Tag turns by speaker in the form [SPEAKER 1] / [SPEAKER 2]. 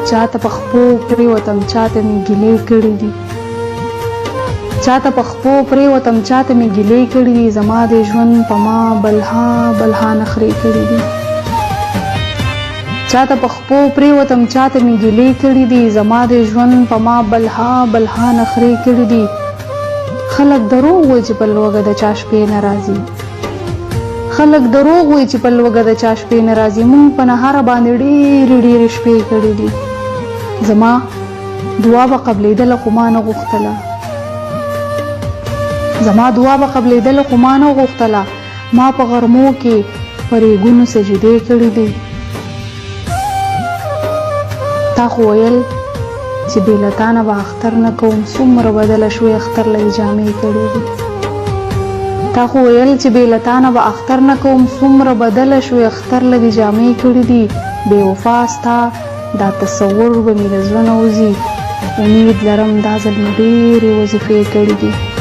[SPEAKER 1] چاته په خپو پرېوتم چاته مې ګیلې کړي دي چاته په خپو پرېوتم چاته مې ګیلې کړي دي زما د ژوند په ما بلها بلها نخرې کړي دي چاته په خپو پرېوتم چاته مې ګیلې کړي دي زما د ژوند په ما بلها بلها نخرې کړي دي خلک دروغ وایي چې په لوږه د چا شپې نه راځي خلک دروغ وایي چې په لوږه د چا شپې نه راځي مونږ په نهاره باندې ډېرې ډېرې شپې کړي دي زما دعا به قبلېدله خو ما نه غوښتله زما دعا به قبلېدله خو ما نه غوښتله ما په غرمو کې په ریګونو سجدې کړي دي تا خو ویل چې بې له تا نه به اختر نه کوم څومره بدله شوې اختر له جامې کړي دي تا خو ویل چې بې له تا نه به اختر نه کوم څومره بدله شوې اختر له جامې کړي دي بې وفا ستا دا تصور به مې له زړه نه وځي امید لرم دا ځل مې ډېرې وظیفې کړي دي